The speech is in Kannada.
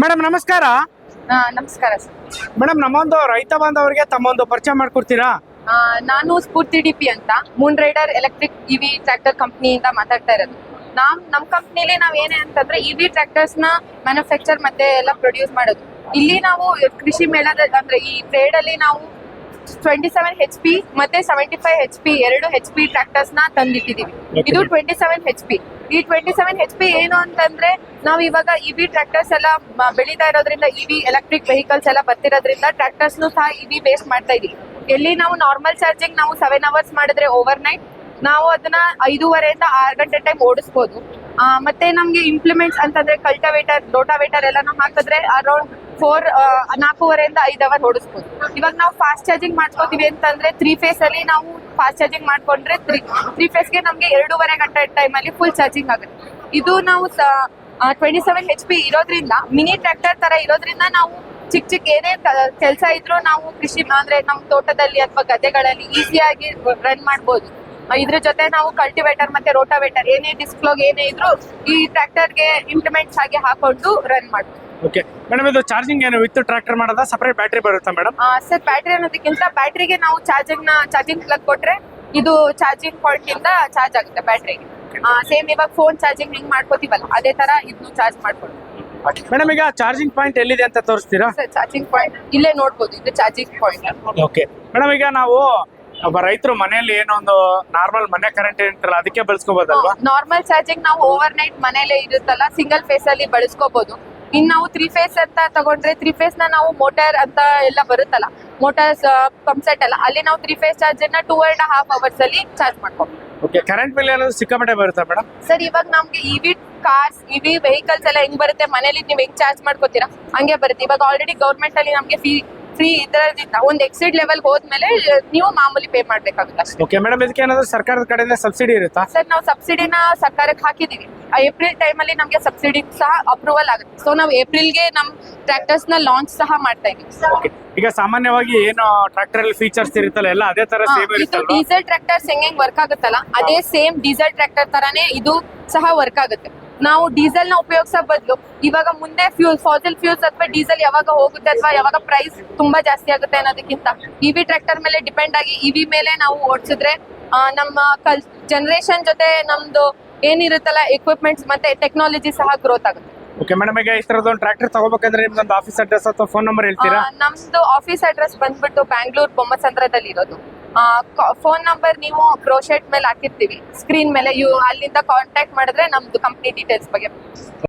ಮೇಡಮ್ ನಮಸ್ಕಾರ. ನಮಸ್ಕಾರ ಸರ್. ಮೇಡಮ್ ನಮ್ಮೊಂದು ರೈತ ಬಾಂಧವರಿಗೆ ತಮ್ಮೊಂದು ಪರಿಚಯ ಮಾಡ್ಕೊಡ್ತೀರಾ? ನಾನು ಸ್ಫೂರ್ತಿ ಡಿಪಿ ಅಂತ Moon Rider electric EV tractor ಕಂಪ್ನಿಯಿಂದ ಮಾತಾಡ್ತಾ ಇರೋದು. ನಮ್ಮ ಕಂಪ್ನಿಲಿ ನಾವ್ ಏನೇ ಅಂತಂದ್ರೆ ಇವಿ ಟ್ರ್ಯಾಕ್ಟರ್ಸ್ ನ ಮ್ಯಾನುಫ್ಯಾಕ್ಚರ್ ಮತ್ತೆ ಎಲ್ಲ ಪ್ರೊಡ್ಯೂಸ್ ಮಾಡೋದು. ಇಲ್ಲಿ ನಾವು ಕೃಷಿ ಮೇಳದ ಅಂದ್ರೆ ಈ ಟ್ರೇಡ್ ಅಲ್ಲಿ ನಾವು 27 HP ಮತ್ತೆ 75 HP ಎರಡು HP ಟ್ರ್ಯಾಕ್ಟರ್ಸ್ ನ ತಂದಿಟ್ಟಿದೀವಿ. ಇದು 27 HP. ಈ 27 HP ಏನು ಅಂತಂದ್ರೆ ನಾವ್ ಇವಾಗ ಇವಿ ಟ್ರ್ಯಾಕ್ಟರ್ಸ್ ಎಲ್ಲ ಬೆಳೀತಾ ಇರೋದ್ರಿಂದ ಇವಿ ಎಲೆಕ್ಟ್ರಿಕ್ ವೆಹಿಕಲ್ಸ್ ಎಲ್ಲ ಬರ್ತಿರೋದ್ರಿಂದ ಟ್ರ್ಯಾಕ್ಟರ್ಸ್ ಸಹ ಇವಿ ಬೇಸ್ ಮಾಡ್ತಾ ಇದೀವಿ. ಎಲ್ಲಿ ನಾವು ನಾರ್ಮಲ್ ಚಾರ್ಜಿಂಗ್ ನಾವು 7 hours ಮಾಡಿದ್ರೆ ಓವರ್ ನೈಟ್ ನಾವು ಅದನ್ನ 5:30 ಇಂದ 6 ಗಂಟೆ ಟೈಮ್ ಓಡಿಸ್ಬೋದು. ಮತ್ತೆ ನಮ್ಗೆ ಇಂಪ್ಲಿಮೆಂಟ್ಸ್ ಅಂತಂದ್ರೆ ಕಲ್ಟಿವೇಟರ್ ರೋಟಾವೇಟರ್ ಎಲ್ಲಾನು ಹಾಕಿದ್ರೆ ಅರೌಂಡ್ 4:30 ಇಂದ 5 hours ಓಡಿಸ್ಬೋದು. ಇವಾಗ ನಾವು ಫಾಸ್ಟ್ ಚಾರ್ಜಿಂಗ್ ಮಾಡ್ಕೋತೀವಿ ಅಂತಂದ್ರೆ 3 phase ಅಲ್ಲಿ ನಾವು ಫಾಸ್ಟ್ ಚಾರ್ಜಿಂಗ್ ಮಾಡ್ಕೊಂಡ್ರೆ 3 phase ಗೆ ನಮ್ಗೆ 2.5 ಗಂಟೆ ಟೈಮ್ ಅಲ್ಲಿ ಫುಲ್ ಚಾರ್ಜಿಂಗ್ ಆಗುತ್ತೆ. ಇದು ನಾವು 27 HP ಇರೋದ್ರಿಂದ ಮಿನಿ ಟ್ರ್ಯಾಕ್ಟರ್ ತರ ಇರೋದ್ರಿಂದ ನಾವು ಚಿಕ್ಕ ಏನೇ ಕೆಲಸ ಇದ್ರೂ ನಾವು ಕೃಷಿ ಅಂದ್ರೆ ನಮ್ಮ ತೋಟದಲ್ಲಿ ಅಥವಾ ಗದ್ದೆಗಳಲ್ಲಿ ಈಸಿಯಾಗಿ ರನ್ ಮಾಡ್ಬೋದು. ಇದ್ರ ಜೊತೆ ನಾವು ಕಲ್ಟಿವೇಟರ್ ಮತ್ತೆ ರೋಟಾವೇಟರ್ ಏನೇ ಡಿಸ್ಕ್ಲೋಗ್ ಏನೇ ಇದ್ರು ಈ ಟ್ರ್ಯಾಕ್ಟರ್ಗೆ ಇಂಪ್ಲಿಮೆಂಟ್ಸ್ ಆಗಿ ಹಾಕೊಂಡು ರನ್ ಮಾಡ್ಬೋದು. ಓಕೆ ಮೇಡಮ್, ಇದು ಚಾರ್ಜಿಂಗ್ ಏನು ವಿತ್ ಟ್ರ್ಯಾಕ್ಟರ್ ಮಾಡೋದಾ ಸಪರೇಟ್ ಬ್ಯಾಟ್ರಿ ಬರುತ್ತಾ ಮೇಡಮ್? ಸರ್, ಬ್ಯಾಟ್ರಿ ಅನ್ನೋದಕ್ಕಿಂತ ಬ್ಯಾಟ್ರಿಗೆ ನಾವು ಚಾರ್ಜಿಂಗ್ ಪ್ಲಗ್ ಕೊಟ್ರೆ ಇದು ಚಾರ್ಜಿಂಗ್ ಪಾಯಿಂಟ್ ಇಂದ ಚಾರ್ಜ್ ಆಗುತ್ತೆ ಬ್ಯಾಟ್ರಿಗೆ. ಸೇಮ್ ಇವಾಗ ಫೋನ್ ಚಾರ್ಜಿಂಗ್ ಹೆಂಗ್ ಮಾಡ್ಕೋತೀವಲ್ಲ ಅದೇ ತರ ಇದನ್ನು ಚಾರ್ಜ್ ಮಾಡ್ಕೊಂಡು. ಮೇಡಮ್, ಈಗ ಚಾರ್ಜಿಂಗ್ ಪಾಯಿಂಟ್ ಎಲ್ಲಿದೆ ಅಂತ ತೋರಿಸ್ತೀರಾ? ಸರ್, ಚಾರ್ಜಿಂಗ್ ಪಾಯಿಂಟ್ ಇಲ್ಲೇ ನೋಡ್ಬೋದು, ಇದು ಚಾರ್ಜಿಂಗ್ ಪಾಯಿಂಟ್. ಓಕೆ ಮೇಡಮ್, ಈಗ ನಾವು ಒಬ್ಬ ರೈತರು ಮನೆಯಲ್ಲಿ ಏನೋ ಒಂದು ನಾರ್ಮಲ್ ಮನೆ ಕರೆಂಟ್ ಇರುತ್ತಲ್ಲ ಅದಕ್ಕೆ ಬಳಸ್ಕೋಬಹುದಲ್ವಾ? ನಾರ್ಮಲ್ ಚಾರ್ಜಿಂಗ್ ನಾವು ಓವರ್ ನೈಟ್ ಮನೇಲೆ ಇರುತ್ತಲ್ಲ ಸಿಂಗಲ್ ಫೇಸ್ ಅಲ್ಲಿ ಬಳಸ್ಕೋಬಹುದು. ಇನ್ ನಾವು 3 phase ಅಂತ ತಗೊಂಡ್ರೆ 3 phase ನ ನಾವು ಮೋಟಾರ್ ಅಂತ ಎಲ್ಲ ಬರುತ್ತಲ್ಲ, ಮೋಟಾರ್ಸ್ ಪಂಪ್ ಸೆಟ್ ಎಲ್ಲ ಅಲ್ಲಿ ನಾವು 3 phase ಚಾರ್ಜ್ ಅನ್ನ 2.5 hours ಅಲ್ಲಿ ಚಾರ್ಜ್ ಮಾಡ್ಕೋಬಹುದು. ಓಕೆ, ಕರೆಂಟ್ ಬಿಲ್ ಏನಾದ್ರು ಸಿಕ್ಕಾಪಟ್ಟೆ ಬರುತ್ತಾ ಮೇಡಮ್? ಸರ್, ಇವಾಗ ನಮ್ಗೆ ಇವಿ ಕಾರ್ಸ್ ಇವಿ ವೆಹಿಕಲ್ಸ್ ಎಲ್ಲ ಹೆಂಗ್ ಬರುತ್ತೆ, ಮನೇಲಿ ನೀವು ಹೆಂಗ್ ಚಾರ್ಜ್ ಮಾಡ್ಕೋತೀರಾ ಹಂಗೆ ಬರುತ್ತೆ. ಇವಾಗ ಆಲ್ರೆಡಿ ಗೌರ್ಮೆಂಟ್ ಅಲ್ಲಿ ನಮ್ಗೆ ಫ್ರೀ ಇದರದಿಂದ ಒಂದು ಎಕ್ಸಿಡ್ ಲೆವೆಲ್ ಹೋದ್ಮೇಲೆ ನೀವು ಮಾಮೂಲಿ ಪೇ ಮಾಡ್ಬೇಕಾಗುತ್ತೆ ಅಷ್ಟೇ. ಓಕೆ ಮೇಡಮ್, ಇದಕ್ಕೆ ಏನಾದ್ರು ಸರ್ಕಾರದ ಕಡೆಯಿಂದ ಸಬ್ಸಿಡಿ ಇರುತ್ತಾ? ಸರ್, ನಾವು ಸಬ್ಸಿಡಿನ ಸರ್ಕಾರಕ್ಕೆ ಹಾಕಿದೀವಿ. ಏಪ್ರಿಲ್ ಟೈಮ್ ಅಲ್ಲಿ ನಮ್ಗೆ ಸಬ್ಸಿಡಿ ಸಹ ಅಪ್ರೂವಲ್ ಆಗುತ್ತೆ. ಸೊ ನಾವು ಏಪ್ರಿಲ್ಗೆ ನಮ್ ಟ್ರ್ಯಾಕ್ಟರ್ಸ್ ನ ಲಾಂಚ್ ಸಹ ಮಾಡ್ತಾ ಇದೀವಿ. ಓಕೆ, ಈಗ ಸಾಮಾನ್ಯವಾಗಿ ಏನು ಟ್ರ್ಯಾಕ್ಟರ್ ಅಲ್ಲಿ ಫೀಚರ್ಸ್ ಇರುತ್ತಲ್ಲ ಎಲ್ಲ ಅದೇ ತರ ಸೇಮ್ ಇದು ಇರುತ್ತಲ್ವಾ? ಡೀಸೆಲ್ ಟ್ರ್ಯಾಕ್ಟರ್ಸ್ ಹೆಂಗ್ ವರ್ಕ್ ಆಗುತ್ತಲ್ಲ ಅದೇ ಸೇಮ್ ಡೀಸೆಲ್ ಟ್ರ್ಯಾಕ್ಟರ್ ತರಾನೇ ಇದು ಸಹ ವರ್ಕ್ ಆಗುತ್ತೆ. ನಾವು ಡೀಸೆಲ್ ನ ಉಪಯೋಗಿಸೋ ಬದಲು ಇವಾಗ ಮುಂದೆ ಫಾಸಿಲ್ ಫ್ಯೂಲ್ಸ್ ಅಥವಾ ಡೀಸೆಲ್ ಯಾವಾಗ ಹೋಗುತ್ತೆ ಅಥವಾ ಯಾವಾಗ ಪ್ರೈಸ್ ತುಂಬಾ ಜಾಸ್ತಿ ಆಗುತ್ತೆ ಅನ್ನೋದಕ್ಕಿಂತ ಇವಿ ಟ್ರ್ಯಾಕ್ಟರ್ ಮೇಲೆ ಡಿಪೆಂಡ್ ಆಗಿ ಇವಿ ಮೇಲೆ ನಾವು ಓಡಿಸಿದ್ರೆ ನಮ್ಮ ಜನರೇಷನ್ ಜೊತೆ ನಮ್ದು ಏನಿರುತ್ತಲ್ಲ ಎಕ್ವಿಪ್ಮೆಂಟ್ಸ್ ಮತ್ತೆ ಟೆಕ್ನಾಲಜಿ ಸಹ ಗ್ರೋತ್ ಆಗುತ್ತೆ. ಓಕೆ ಮೇಡಮ್, ಈಗ ಈ ತರದ ಒಂದು ಟ್ರ್ಯಾಕ್ಟರ್ ತಗೋಬೇಕಂದ್ರೆ ನಿಮ್ದೊಂದು ಆಫೀಸ್ ಅಡ್ರೆಸ್ ಅಥವಾ ಫೋನ್ ನಂಬರ್ ಹೇಳ್ತೀರಾ? ನಮ್ದು ಆಫೀಸ್ ಅಡ್ರೆಸ್ ಬಂದ್ಬಿಟ್ಟು ಬ್ಯಾಂಗ್ಳೂರ್ ಬೊಮ್ಮಸಂದ್ರದಲ್ಲಿ ಇರೋದು. ಫೋನ್ ನಂಬರ್ ನೀವು ಬ್ರೋಶೆಟ್ ಮೇಲೆ ಹಾಕಿರ್ತೀವಿ ಸ್ಕ್ರೀನ್ ಮೇಲೆ, ಅಲ್ಲಿಂದ ಕಾಂಟ್ಯಾಕ್ಟ್ ಮಾಡಿದ್ರೆ ನಮ್ದು ಕಂಪ್ನಿ ಡೀಟೇಲ್ಸ್ ಬಗ್ಗೆ